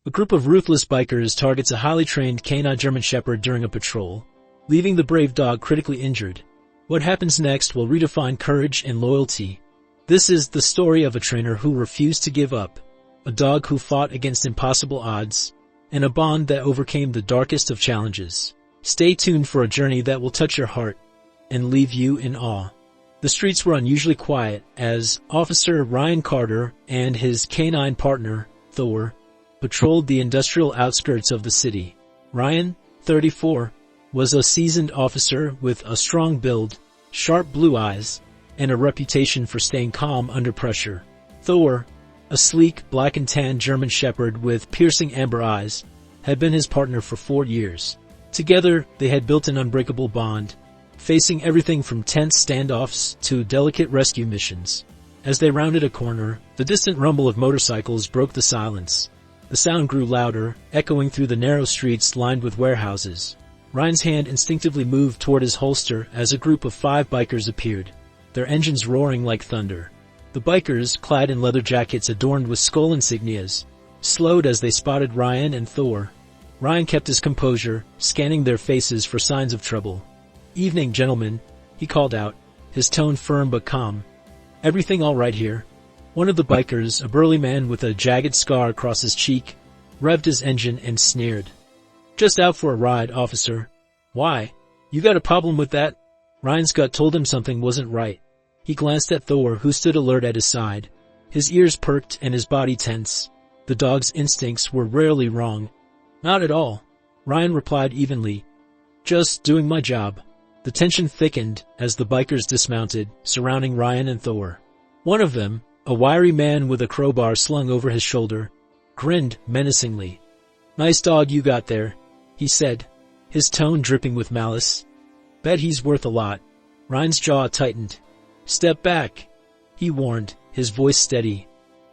A group of ruthless bikers targets a highly trained canine German Shepherd during a patrol, leaving the brave dog critically injured. What happens next will redefine courage and loyalty. This is the story of a trainer who refused to give up, a dog who fought against impossible odds, and a bond that overcame the darkest of challenges. Stay tuned for a journey that will touch your heart and leave you in awe. The streets were unusually quiet as Officer Ryan Carter and his canine partner, Thor, patrolled the industrial outskirts of the city. Ryan, 34, was a seasoned officer with a strong build, sharp blue eyes, and a reputation for staying calm under pressure. Thor, a sleek black and tan German Shepherd with piercing amber eyes, had been his partner for 4 years. Together, they had built an unbreakable bond, facing everything from tense standoffs to delicate rescue missions. As they rounded a corner, the distant rumble of motorcycles broke the silence. The sound grew louder, echoing through the narrow streets lined with warehouses. Ryan's hand instinctively moved toward his holster as a group of 5 bikers appeared, their engines roaring like thunder. The bikers, clad in leather jackets adorned with skull insignias, slowed as they spotted Ryan and Thor. Ryan kept his composure, scanning their faces for signs of trouble. "Evening, gentlemen," he called out, his tone firm but calm. "Everything all right here?" One of the bikers, a burly man with a jagged scar across his cheek, revved his engine and sneered. "Just out for a ride, officer." "Why? You got a problem with that?" Ryan's gut told him something wasn't right. He glanced at Thor, who stood alert at his side. His ears perked and his body tense. The dog's instincts were rarely wrong. "Not at all," Ryan replied evenly. "Just doing my job." The tension thickened as the bikers dismounted, surrounding Ryan and Thor. One of them, a wiry man with a crowbar slung over his shoulder, grinned menacingly. "Nice dog you got there," he said, his tone dripping with malice. "Bet he's worth a lot." Ryan's jaw tightened. "Step back," he warned, his voice steady.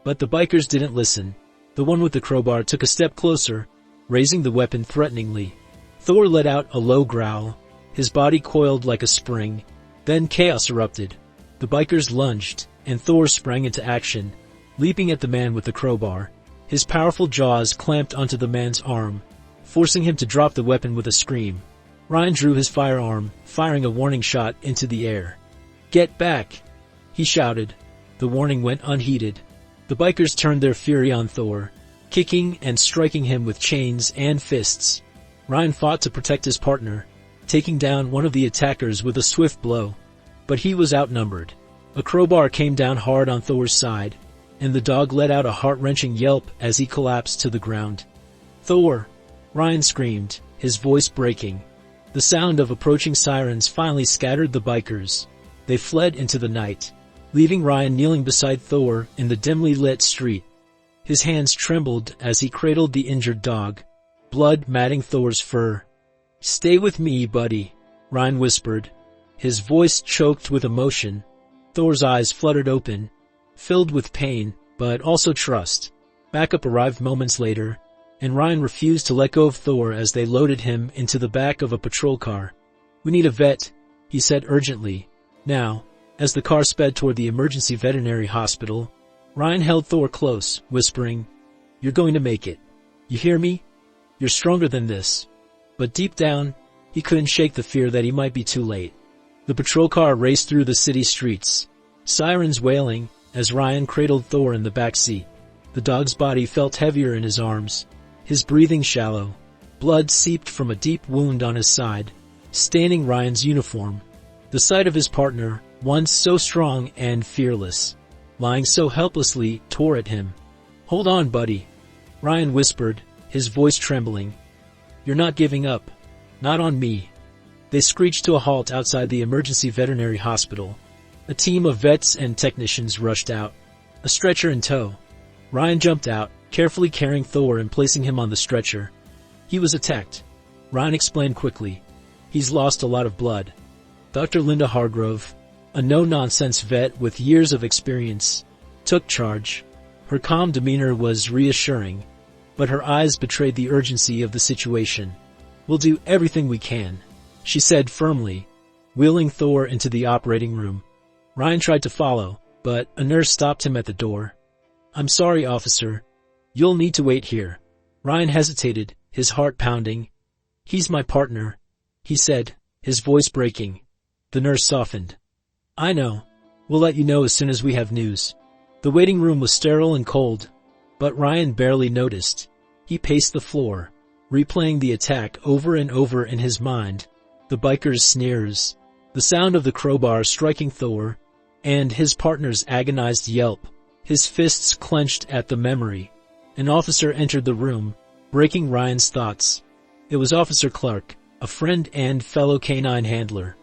But the bikers didn't listen. The one with the crowbar took a step closer, raising the weapon threateningly. Thor let out a low growl, his body coiled like a spring. Then chaos erupted. The bikers lunged, and Thor sprang into action, leaping at the man with the crowbar. His powerful jaws clamped onto the man's arm, forcing him to drop the weapon with a scream. Ryan drew his firearm, firing a warning shot into the air. "Get back!" he shouted. The warning went unheeded. The bikers turned their fury on Thor, kicking and striking him with chains and fists. Ryan fought to protect his partner, taking down one of the attackers with a swift blow. But he was outnumbered. A crowbar came down hard on Thor's side, and the dog let out a heart-wrenching yelp as he collapsed to the ground. "Thor!" Ryan screamed, his voice breaking. The sound of approaching sirens finally scattered the bikers. They fled into the night, leaving Ryan kneeling beside Thor in the dimly lit street. His hands trembled as he cradled the injured dog, blood matting Thor's fur. "Stay with me, buddy," Ryan whispered, his voice choked with emotion. Thor's eyes fluttered open, filled with pain, but also trust. Backup arrived moments later, and Ryan refused to let go of Thor as they loaded him into the back of a patrol car. "We need a vet," he said urgently. Now, as the car sped toward the emergency veterinary hospital, Ryan held Thor close, whispering, "You're going to make it. You hear me? You're stronger than this." But deep down, he couldn't shake the fear that he might be too late. The patrol car raced through the city streets, sirens wailing as Ryan cradled Thor in the back seat. The dog's body felt heavier in his arms, his breathing shallow. Blood seeped from a deep wound on his side, staining Ryan's uniform. The sight of his partner, once so strong and fearless, lying so helplessly, tore at him. "Hold on, buddy," Ryan whispered, his voice trembling. "You're not giving up. Not on me." They screeched to a halt outside the emergency veterinary hospital. A team of vets and technicians rushed out, a stretcher in tow. Ryan jumped out, carefully carrying Thor and placing him on the stretcher. "He was attacked," Ryan explained quickly. "He's lost a lot of blood." Dr. Linda Hargrove, a no-nonsense vet with years of experience, took charge. Her calm demeanor was reassuring, but her eyes betrayed the urgency of the situation. "We'll do everything we can," she said firmly, wheeling Thor into the operating room. Ryan tried to follow, but a nurse stopped him at the door. "I'm sorry, officer. You'll need to wait here." Ryan hesitated, his heart pounding. "He's my partner," he said, his voice breaking. The nurse softened. "I know. We'll let you know as soon as we have news." The waiting room was sterile and cold, but Ryan barely noticed. He paced the floor, replaying the attack over and over in his mind. The biker's sneers, the sound of the crowbar striking Thor, and his partner's agonized yelp. His fists clenched at the memory. An officer entered the room, breaking Ryan's thoughts. It was Officer Clark, a friend and fellow canine handler.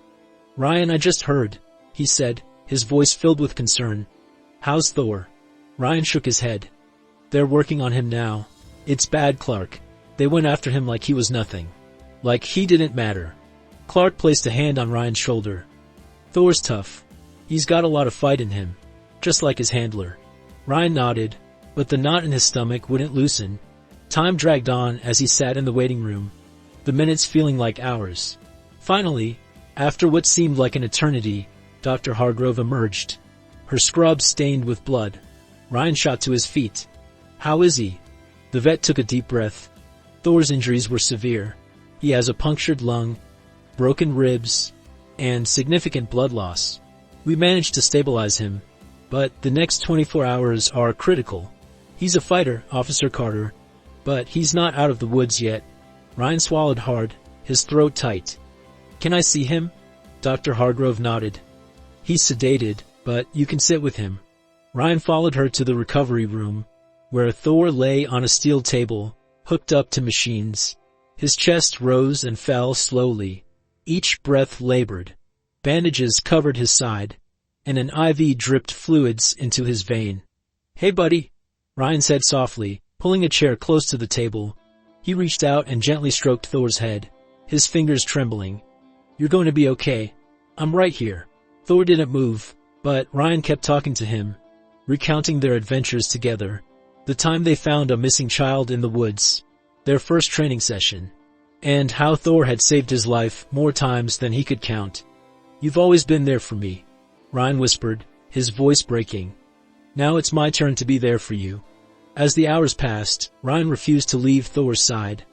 "Ryan, I just heard," he said, his voice filled with concern. "How's Thor?" Ryan shook his head. "They're working on him now. It's bad, Clark. They went after him like he was nothing. Like he didn't matter." Clark placed a hand on Ryan's shoulder. "Thor's tough. He's got a lot of fight in him, just like his handler." Ryan nodded, but the knot in his stomach wouldn't loosen. Time dragged on as he sat in the waiting room, the minutes feeling like hours. Finally, after what seemed like an eternity, Dr. Hargrove emerged, her scrub stained with blood. Ryan shot to his feet. "How is he?" The vet took a deep breath. "Thor's injuries were severe. He has a punctured lung, broken ribs, and significant blood loss. We managed to stabilize him, but the next 24 hours are critical. He's a fighter, Officer Carter, but he's not out of the woods yet." Ryan swallowed hard, his throat tight. "Can I see him?" Dr. Hargrove nodded. "He's sedated, but you can sit with him." Ryan followed her to the recovery room, where Thor lay on a steel table, hooked up to machines. His chest rose and fell slowly, each breath labored. Bandages covered his side, and an IV dripped fluids into his vein. "Hey, buddy," Ryan said softly, pulling a chair close to the table. He reached out and gently stroked Thor's head, his fingers trembling. "You're going to be okay. I'm right here." Thor didn't move, but Ryan kept talking to him, recounting their adventures together. The time they found a missing child in the woods, their first training session, and how Thor had saved his life more times than he could count. "You've always been there for me," Ryan whispered, his voice breaking. "Now it's my turn to be there for you." As the hours passed, Ryan refused to leave Thor's side.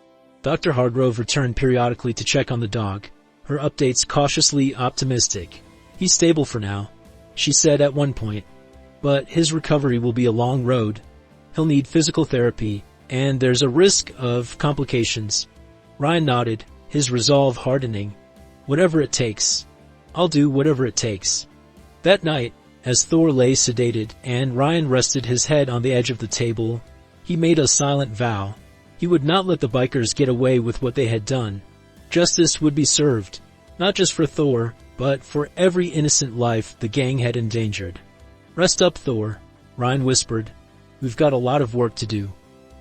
Dr. Hargrove returned periodically to check on the dog, her updates cautiously optimistic. "He's stable for now," she said at one point, "but his recovery will be a long road. He'll need physical therapy, and there's a risk of complications." Ryan nodded, his resolve hardening. "Whatever it takes. I'll do whatever it takes." That night, as Thor lay sedated and Ryan rested his head on the edge of the table, he made a silent vow. He would not let the bikers get away with what they had done. Justice would be served, not just for Thor, but for every innocent life the gang had endangered. "Rest up, Thor," Ryan whispered. "We've got a lot of work to do."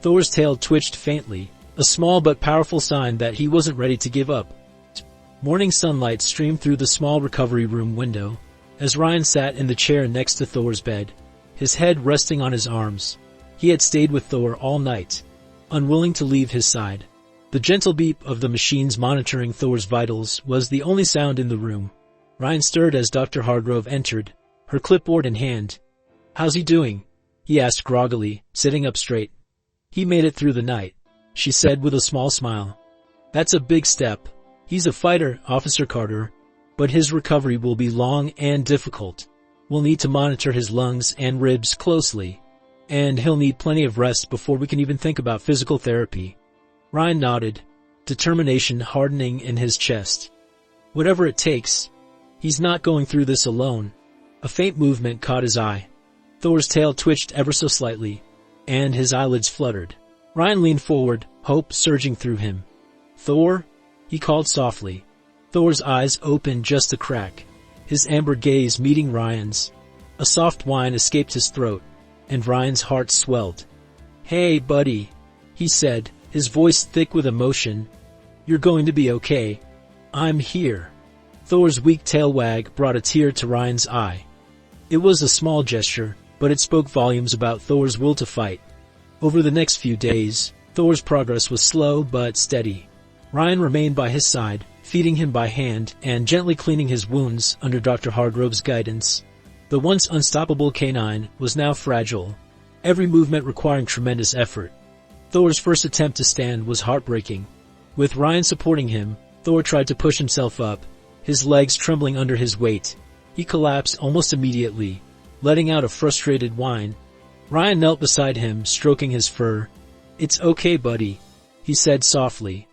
Thor's tail twitched faintly, a small but powerful sign that he wasn't ready to give up. Morning sunlight streamed through the small recovery room window, as Ryan sat in the chair next to Thor's bed, his head resting on his arms. He had stayed with Thor all night, unwilling to leave his side. The gentle beep of the machines monitoring Thor's vitals was the only sound in the room. Ryan stirred as Dr. Hargrove entered, her clipboard in hand. "How's he doing?" he asked groggily, sitting up straight. "He made it through the night," she said with a small smile. "That's a big step. He's a fighter, Officer Carter, but his recovery will be long and difficult. We'll need to monitor his lungs and ribs closely, and he'll need plenty of rest before we can even think about physical therapy." Ryan nodded, determination hardening in his chest. "Whatever it takes. He's not going through this alone." A faint movement caught his eye. Thor's tail twitched ever so slightly, and his eyelids fluttered. Ryan leaned forward, hope surging through him. "Thor?" he called softly. Thor's eyes opened just a crack, his amber gaze meeting Ryan's. A soft whine escaped his throat, and Ryan's heart swelled. "Hey, buddy," he said, his voice thick with emotion. "You're going to be okay. I'm here." Thor's weak tail wag brought a tear to Ryan's eye. It was a small gesture, but it spoke volumes about Thor's will to fight. Over the next few days, Thor's progress was slow but steady. Ryan remained by his side, feeding him by hand and gently cleaning his wounds under Dr. Hargrove's guidance. The once unstoppable canine was now fragile, every movement requiring tremendous effort. Thor's first attempt to stand was heartbreaking. With Ryan supporting him, Thor tried to push himself up, his legs trembling under his weight. He collapsed almost immediately, letting out a frustrated whine. Ryan knelt beside him, stroking his fur. "It's okay, buddy," he said softly.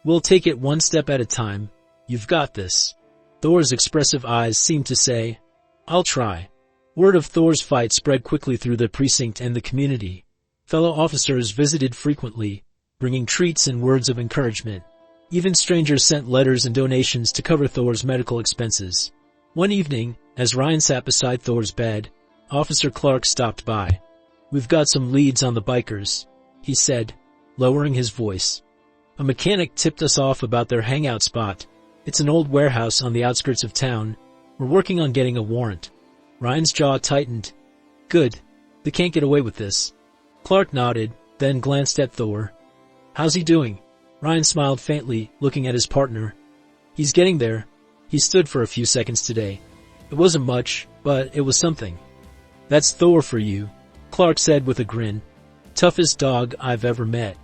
"We'll take it one step at a time. You've got this." Thor's expressive eyes seemed to say, "I'll try." Word of Thor's fight spread quickly through the precinct and the community. Fellow officers visited frequently, bringing treats and words of encouragement. Even strangers sent letters and donations to cover Thor's medical expenses. One evening, as Ryan sat beside Thor's bed, Officer Clark stopped by. "We've got some leads on the bikers," he said, lowering his voice. "A mechanic tipped us off about their hangout spot. It's an old warehouse on the outskirts of town. We're working on getting a warrant." Ryan's jaw tightened. "Good. They can't get away with this." Clark nodded, then glanced at Thor. "How's he doing?" Ryan smiled faintly, looking at his partner. "He's getting there. He stood for a few seconds today. It wasn't much, but it was something." "That's Thor for you," Clark said with a grin. "Toughest dog I've ever met."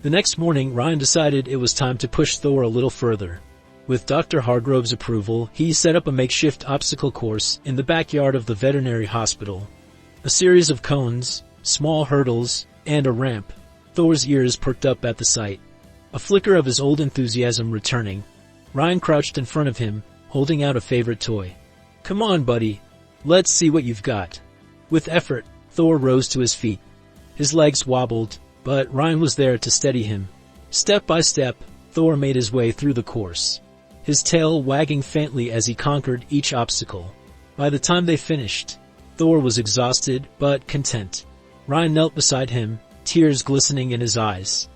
The next morning, Ryan decided it was time to push Thor a little further. With Dr. Hargrove's approval, he set up a makeshift obstacle course in the backyard of the veterinary hospital. A series of cones, small hurdles, and a ramp. Thor's ears perked up at the sight. A flicker of his old enthusiasm returning. Ryan crouched in front of him, holding out a favorite toy. "Come on, buddy. Let's see what you've got." With effort, Thor rose to his feet. His legs wobbled, but Ryan was there to steady him. Step by step, Thor made his way through the course, his tail wagging faintly as he conquered each obstacle. By the time they finished, Thor was exhausted but content. Ryan knelt beside him, tears glistening in his eyes.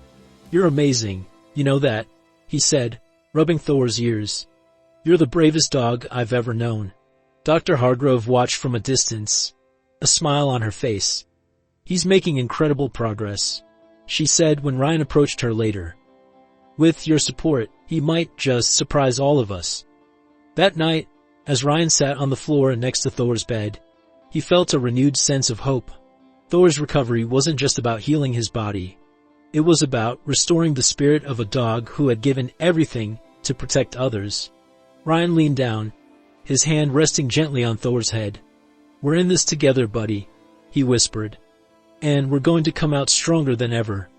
"You're amazing, you know that," he said, rubbing Thor's ears. "You're the bravest dog I've ever known." Dr. Hargrove watched from a distance, a smile on her face. "He's making incredible progress," she said when Ryan approached her later. "With your support, he might just surprise all of us." That night, as Ryan sat on the floor next to Thor's bed, he felt a renewed sense of hope. Thor's recovery wasn't just about healing his body. It was about restoring the spirit of a dog who had given everything to protect others. Ryan leaned down, his hand resting gently on Thor's head. "We're in this together, buddy," he whispered. "And we're going to come out stronger than ever."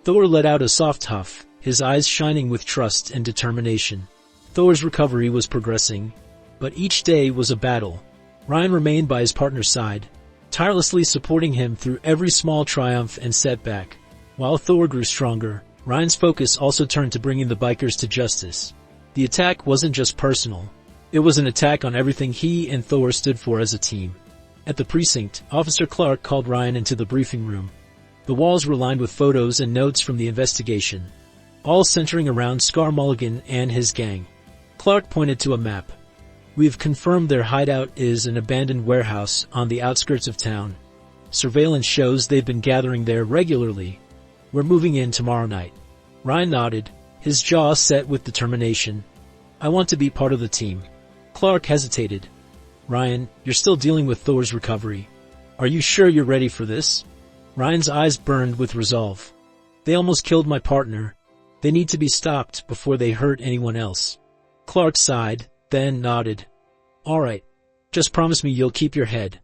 Thor let out a soft huff, his eyes shining with trust and determination. Thor's recovery was progressing, but each day was a battle. Ryan remained by his partner's side, tirelessly supporting him through every small triumph and setback. While Thor grew stronger, Ryan's focus also turned to bringing the bikers to justice. The attack wasn't just personal. It was an attack on everything he and Thor stood for as a team. At the precinct, Officer Clark called Ryan into the briefing room. The walls were lined with photos and notes from the investigation, all centering around Scar Mulligan and his gang. Clark pointed to a map. "We've confirmed their hideout is an abandoned warehouse on the outskirts of town. Surveillance shows they've been gathering there regularly. We're moving in tomorrow night." Ryan nodded, his jaw set with determination. "I want to be part of the team." Clark hesitated. "Ryan, you're still dealing with Thor's recovery. Are you sure you're ready for this?" Ryan's eyes burned with resolve. "They almost killed my partner. They need to be stopped before they hurt anyone else." Clark sighed, then nodded. "All right. Just promise me you'll keep your head."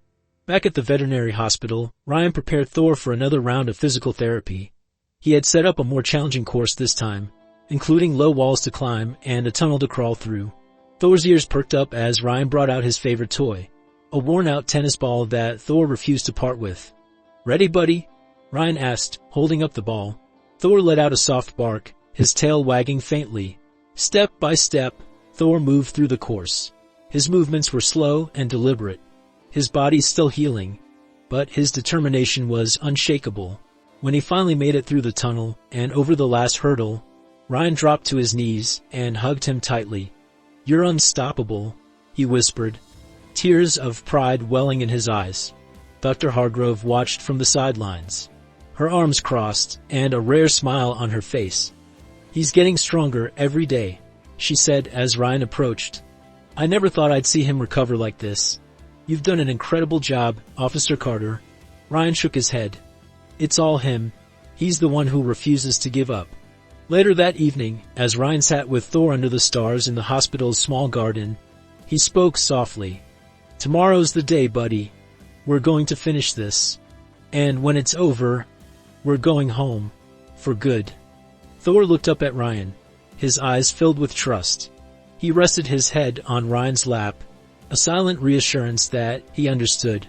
Back at the veterinary hospital, Ryan prepared Thor for another round of physical therapy. He had set up a more challenging course this time, including low walls to climb and a tunnel to crawl through. Thor's ears perked up as Ryan brought out his favorite toy, a worn-out tennis ball that Thor refused to part with. "Ready, buddy?" Ryan asked, holding up the ball. Thor let out a soft bark, his tail wagging faintly. Step by step, Thor moved through the course. His movements were slow and deliberate, his body still healing, but his determination was unshakable. When he finally made it through the tunnel and over the last hurdle, Ryan dropped to his knees and hugged him tightly. "You're unstoppable," he whispered, tears of pride welling in his eyes. Dr. Hargrove watched from the sidelines, her arms crossed and a rare smile on her face. "He's getting stronger every day," she said as Ryan approached. "I never thought I'd see him recover like this. You've done an incredible job, Officer Carter." Ryan shook his head. "It's all him," He's the one who refuses to give up. Later that evening, as Ryan sat with Thor under the stars in the hospital's small garden, he spoke softly. "Tomorrow's the day, buddy. We're going to finish this. And when it's over, we're going home. For good." Thor looked up at Ryan, his eyes filled with trust. He rested his head on Ryan's lap, a silent reassurance that he understood.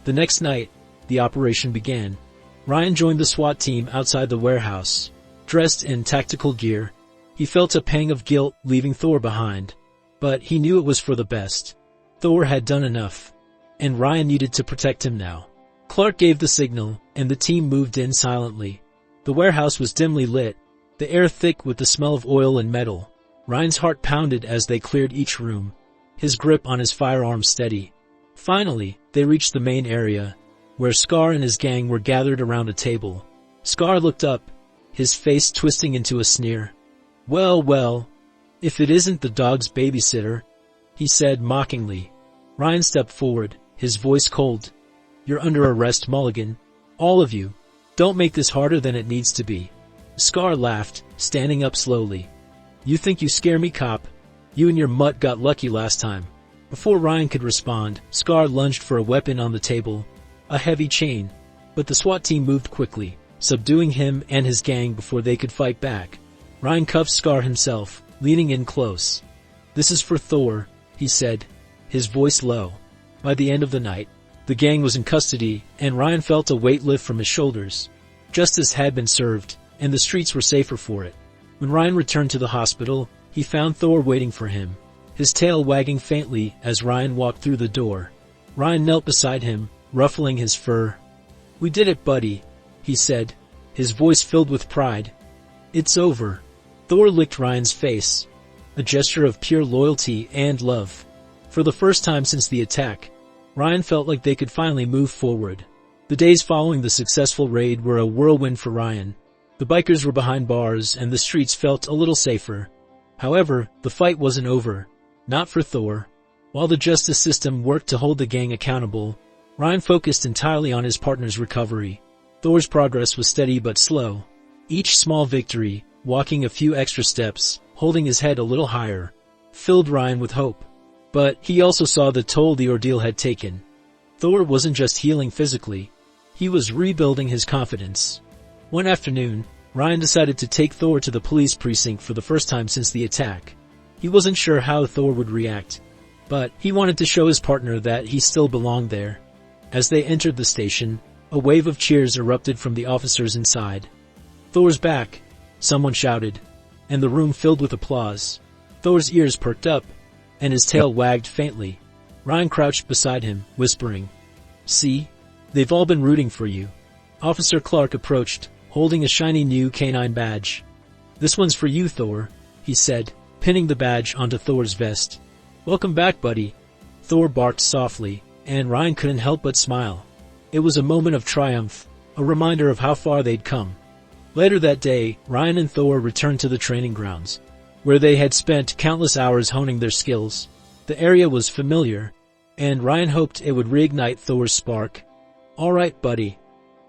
The next night, the operation began. Ryan joined the SWAT team outside the warehouse. Dressed in tactical gear, he felt a pang of guilt leaving Thor behind, but he knew it was for the best. Thor had done enough, and Ryan needed to protect him now. Clark gave the signal, and the team moved in silently. The warehouse was dimly lit, the air thick with the smell of oil and metal. Ryan's heart pounded as they cleared each room, his grip on his firearm steady. Finally, they reached the main area, where Scar and his gang were gathered around a table. Scar looked up, his face twisting into a sneer. "Well, well, if it isn't the dog's babysitter," he said mockingly. Ryan stepped forward, his voice cold. "You're under arrest, Mulligan. All of you. Don't make this harder than it needs to be." Scar laughed, standing up slowly. "You think you scare me, cop? You and your mutt got lucky last time." Before Ryan could respond, Scar lunged for a weapon on the table, a heavy chain, but the SWAT team moved quickly, subduing him and his gang before they could fight back. Ryan cuffed Scar himself, leaning in close. "This is for Thor," he said, his voice low. By the end of the night, the gang was in custody, and Ryan felt a weight lift from his shoulders. Justice had been served, and the streets were safer for it. When Ryan returned to the hospital, he found Thor waiting for him, his tail wagging faintly as Ryan walked through the door. Ryan knelt beside him, ruffling his fur. "We did it, buddy," he said, his voice filled with pride. "It's over." Thor licked Ryan's face, a gesture of pure loyalty and love. For the first time since the attack, Ryan felt like they could finally move forward. The days following the successful raid were a whirlwind for Ryan. The bikers were behind bars and the streets felt a little safer. However, the fight wasn't over. Not for Thor. While the justice system worked to hold the gang accountable, Ryan focused entirely on his partner's recovery. Thor's progress was steady but slow. Each small victory, walking a few extra steps, holding his head a little higher, filled Ryan with hope. But he also saw the toll the ordeal had taken. Thor wasn't just healing physically. He was rebuilding his confidence. One afternoon, Ryan decided to take Thor to the police precinct for the first time since the attack. He wasn't sure how Thor would react, but he wanted to show his partner that he still belonged there. As they entered the station, a wave of cheers erupted from the officers inside. "Thor's back," someone shouted, and the room filled with applause. Thor's ears perked up, and his tail wagged faintly. Ryan crouched beside him, whispering, "See? They've all been rooting for you." Officer Clark approached, holding a shiny new canine badge. "This one's for you, Thor," he said, pinning the badge onto Thor's vest. "Welcome back, buddy." Thor barked softly, and Ryan couldn't help but smile. It was a moment of triumph, a reminder of how far they'd come. Later that day, Ryan and Thor returned to the training grounds, where they had spent countless hours honing their skills. The area was familiar, and Ryan hoped it would reignite Thor's spark. "All right, buddy,"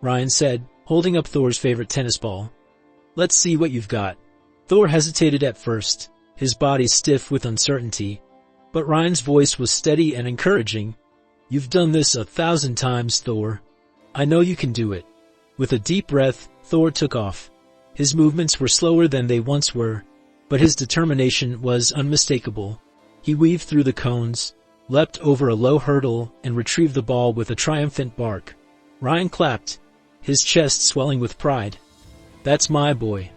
Ryan said, holding up Thor's favorite tennis ball. "Let's see what you've got." Thor hesitated at first, his body stiff with uncertainty, but Ryan's voice was steady and encouraging. "You've done this 1,000 times, Thor. I know you can do it." With a deep breath, Thor took off. His movements were slower than they once were, but his determination was unmistakable. He weaved through the cones, leapt over a low hurdle, and retrieved the ball with a triumphant bark. Ryan clapped, his chest swelling with pride. "That's my boy."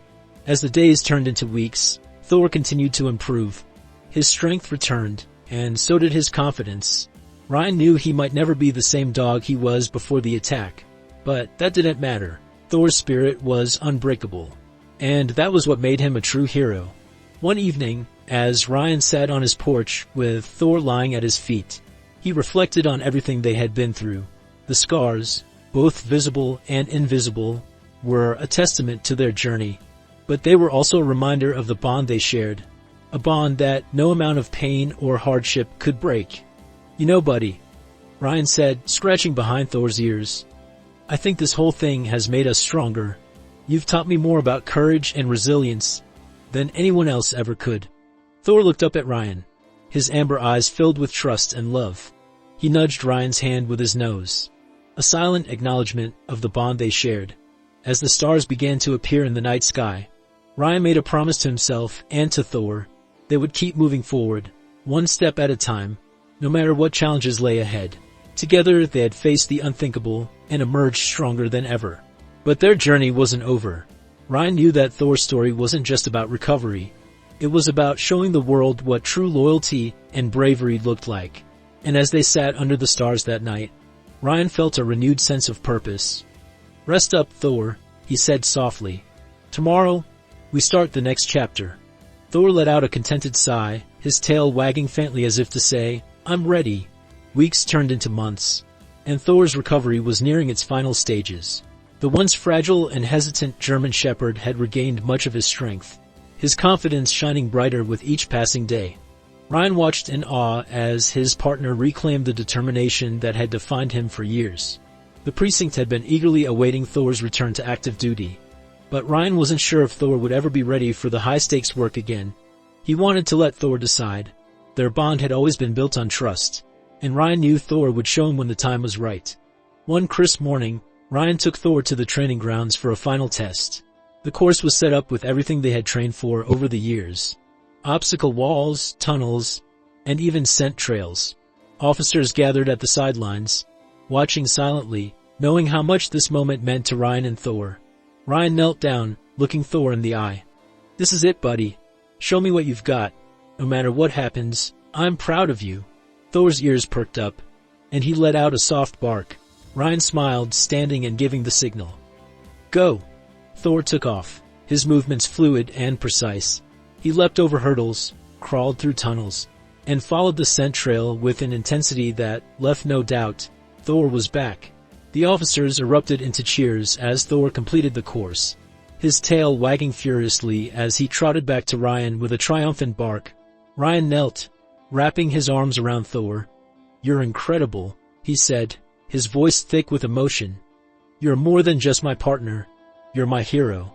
As the days turned into weeks, Thor continued to improve. His strength returned, and so did his confidence. Ryan knew he might never be the same dog he was before the attack, but that didn't matter. Thor's spirit was unbreakable, and that was what made him a true hero. One evening, as Ryan sat on his porch with Thor lying at his feet, he reflected on everything they had been through. The scars, both visible and invisible, were a testament to their journey, but they were also a reminder of the bond they shared, a bond that no amount of pain or hardship could break. "You know, buddy," Ryan said, scratching behind Thor's ears, "I think this whole thing has made us stronger. You've taught me more about courage and resilience than anyone else ever could. Thor looked up at Ryan, his amber eyes filled with trust and love. He nudged Ryan's hand with his nose, a silent acknowledgement of the bond they shared. As the stars began to appear in the night sky, Ryan made a promise to himself and to Thor. They would keep moving forward, one step at a time, no matter what challenges lay ahead. Together they had faced the unthinkable and emerged stronger than ever. But their journey wasn't over. Ryan knew that Thor's story wasn't just about recovery. It was about showing the world what true loyalty and bravery looked like. And as they sat under the stars that night, Ryan felt a renewed sense of purpose. "Rest up, Thor," he said softly. "Tomorrow, we start the next chapter." Thor let out a contented sigh, his tail wagging faintly as if to say, "I'm ready." Weeks turned into months, and Thor's recovery was nearing its final stages. The once fragile and hesitant German Shepherd had regained much of his strength, his confidence shining brighter with each passing day. Ryan watched in awe as his partner reclaimed the determination that had defined him for years. The precinct had been eagerly awaiting Thor's return to active duty, but Ryan wasn't sure if Thor would ever be ready for the high-stakes work again. He wanted to let Thor decide. Their bond had always been built on trust, and Ryan knew Thor would show him when the time was right. One crisp morning, Ryan took Thor to the training grounds for a final test. The course was set up with everything they had trained for over the years: obstacle walls, tunnels, and even scent trails. Officers gathered at the sidelines, watching silently, knowing how much this moment meant to Ryan and Thor. Ryan knelt down, looking Thor in the eye. "This is it, buddy. Show me what you've got. No matter what happens, I'm proud of you." Thor's ears perked up, and he let out a soft bark. Ryan smiled, standing and giving the signal. "Go!" Thor took off, his movements fluid and precise. He leapt over hurdles, crawled through tunnels, and followed the scent trail with an intensity that left no doubt. Thor was back. The officers erupted into cheers as Thor completed the course, his tail wagging furiously as he trotted back to Ryan with a triumphant bark. Ryan knelt, wrapping his arms around Thor. "You're incredible," he said, his voice thick with emotion. "You're more than just my partner. You're my hero."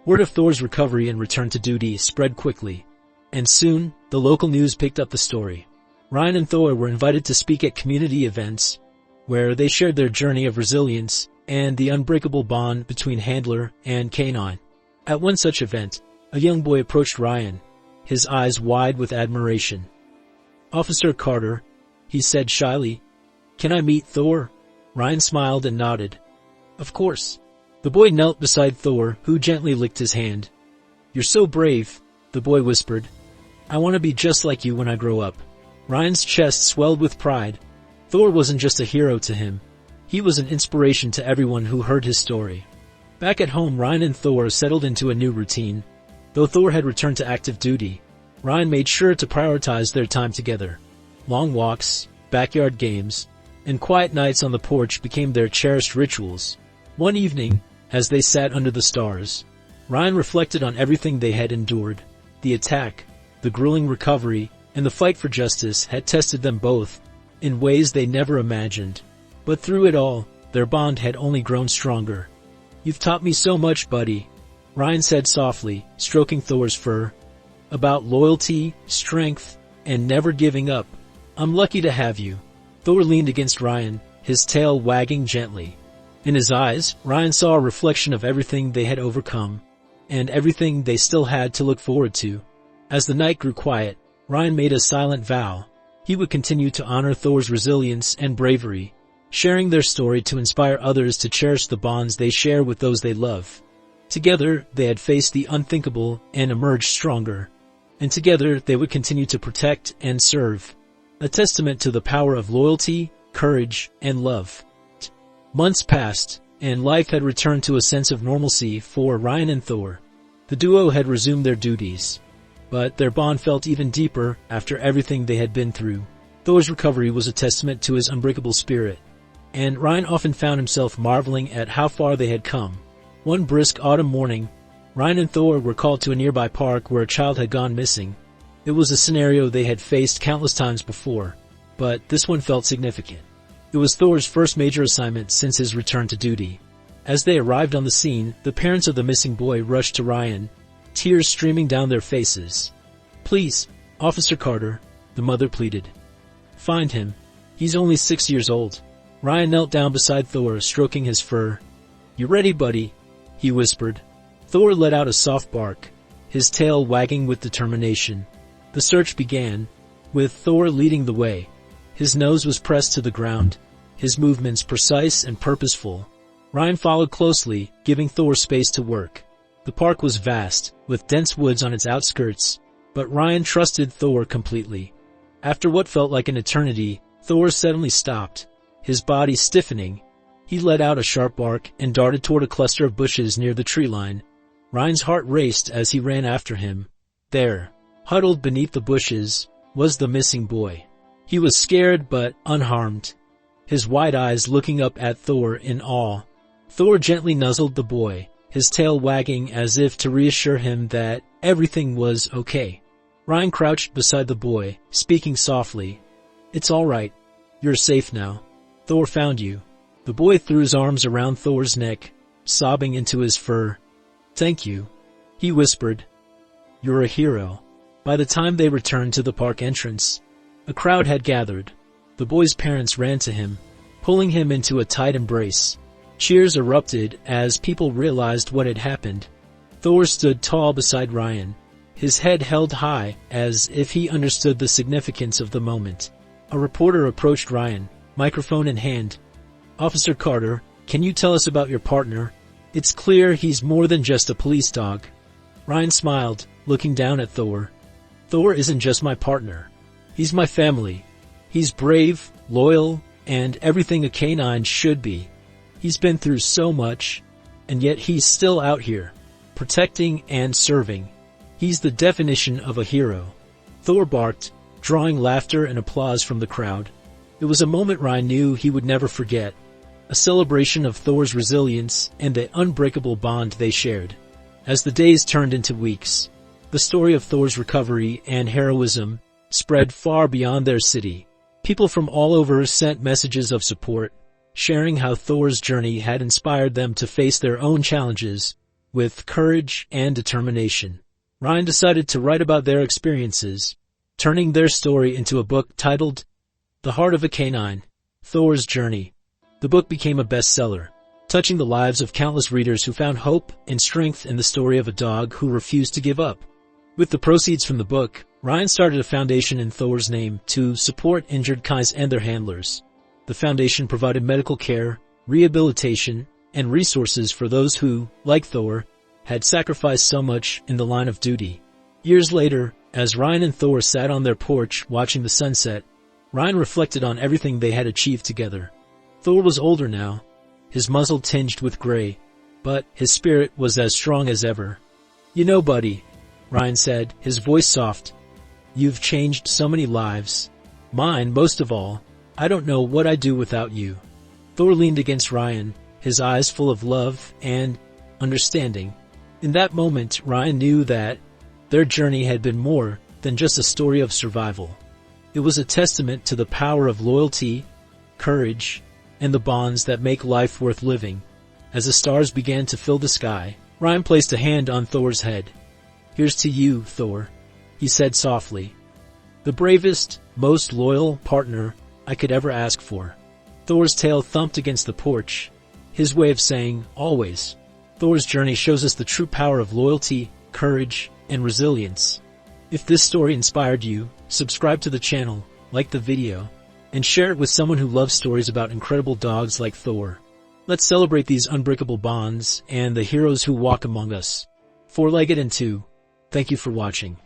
Word of Thor's recovery and return to duty spread quickly, and soon, the local news picked up the story. Ryan and Thor were invited to speak at community events, where they shared their journey of resilience and the unbreakable bond between handler and canine. At one such event, a young boy approached Ryan, his eyes wide with admiration. "Officer Carter," he said shyly, "can I meet Thor?" Ryan smiled and nodded. "Of course." The boy knelt beside Thor, who gently licked his hand. "You're so brave," the boy whispered. "I want to be just like you when I grow up." Ryan's chest swelled with pride. Thor wasn't just a hero to him. He was an inspiration to everyone who heard his story. Back at home, Ryan and Thor settled into a new routine. Though Thor had returned to active duty, Ryan made sure to prioritize their time together. Long walks, backyard games, and quiet nights on the porch became their cherished rituals. One evening, as they sat under the stars, Ryan reflected on everything they had endured. The attack, the grueling recovery, and the fight for justice had tested them both in ways they never imagined. But through it all, their bond had only grown stronger. "You've taught me so much, buddy," Ryan said softly, stroking Thor's fur. "About loyalty, strength, and never giving up. I'm lucky to have you." Thor leaned against Ryan, his tail wagging gently. In his eyes, Ryan saw a reflection of everything they had overcome, and everything they still had to look forward to. As the night grew quiet, Ryan made a silent vow. He would continue to honor Thor's resilience and bravery, sharing their story to inspire others to cherish the bonds they share with those they love. Together, they had faced the unthinkable and emerged stronger. And together, they would continue to protect and serve, a testament to the power of loyalty, courage, and love. Months passed, and life had returned to a sense of normalcy for Ryan and Thor. The duo had resumed their duties, but their bond felt even deeper after everything they had been through. Thor's recovery was a testament to his unbreakable spirit, and Ryan often found himself marveling at how far they had come. One brisk autumn morning, Ryan and Thor were called to a nearby park where a child had gone missing. It was a scenario they had faced countless times before, but this one felt significant. It was Thor's first major assignment since his return to duty. As they arrived on the scene, the parents of the missing boy rushed to Ryan, tears streaming down their faces. "Please, Officer Carter," the mother pleaded. "Find him. He's only 6 years old." Ryan knelt down beside Thor, stroking his fur. "You ready, buddy?" he whispered. Thor let out a soft bark, his tail wagging with determination. The search began, with Thor leading the way. His nose was pressed to the ground, his movements precise and purposeful. Ryan followed closely, giving Thor space to work. The park was vast, with dense woods on its outskirts, but Ryan trusted Thor completely. After what felt like an eternity, Thor suddenly stopped, his body stiffening. He let out a sharp bark and darted toward a cluster of bushes near the tree line. Ryan's heart raced as he ran after him. There, huddled beneath the bushes, was the missing boy. He was scared but unharmed, his wide eyes looking up at Thor in awe. Thor gently nuzzled the boy, his tail wagging as if to reassure him that everything was okay. Ryan crouched beside the boy, speaking softly. "It's all right. You're safe now. Thor found you." The boy threw his arms around Thor's neck, sobbing into his fur. "Thank you," he whispered. "You're a hero." By the time they returned to the park entrance, a crowd had gathered. The boy's parents ran to him, pulling him into a tight embrace. Cheers erupted as people realized what had happened. Thor stood tall beside Ryan, his head held high as if he understood the significance of the moment. A reporter approached Ryan, microphone in hand. "Officer Carter, can you tell us about your partner? It's clear he's more than just a police dog." Ryan smiled, looking down at Thor. "Thor isn't just my partner. He's my family. He's brave, loyal, and everything a canine should be. He's been through so much, and yet he's still out here, protecting and serving. He's the definition of a hero." Thor barked, drawing laughter and applause from the crowd. It was a moment Ryan knew he would never forget, a celebration of Thor's resilience and the unbreakable bond they shared. As the days turned into weeks, the story of Thor's recovery and heroism spread far beyond their city. People from all over sent messages of support, sharing how Thor's journey had inspired them to face their own challenges with courage and determination. Ryan decided to write about their experiences, turning their story into a book titled The Heart of a Canine, Thor's Journey. The book became a bestseller, touching the lives of countless readers who found hope and strength in the story of a dog who refused to give up. With the proceeds from the book, Ryan started a foundation in Thor's name to support injured kinds and their handlers. The foundation provided medical care, rehabilitation, and resources for those who, like Thor, had sacrificed so much in the line of duty. Years later, as Ryan and Thor sat on their porch watching the sunset, Ryan reflected on everything they had achieved together. Thor was older now, his muzzle tinged with gray, but his spirit was as strong as ever. "You know, buddy," Ryan said, his voice soft, "you've changed so many lives. Mine, most of all. I don't know what I'd do without you." Thor leaned against Ryan, his eyes full of love and understanding. In that moment, Ryan knew that their journey had been more than just a story of survival. It was a testament to the power of loyalty, courage, and the bonds that make life worth living. As the stars began to fill the sky, Ryan placed a hand on Thor's head. "Here's to you, Thor," he said softly. "The bravest, most loyal partner I could ever ask for." Thor's tail thumped against the porch, his way of saying, "Always." Thor's journey shows us the true power of loyalty, courage, and resilience. If this story inspired you, subscribe to the channel, like the video, and share it with someone who loves stories about incredible dogs like Thor. Let's celebrate these unbreakable bonds and the heroes who walk among us. Four-legged and two. Thank you for watching.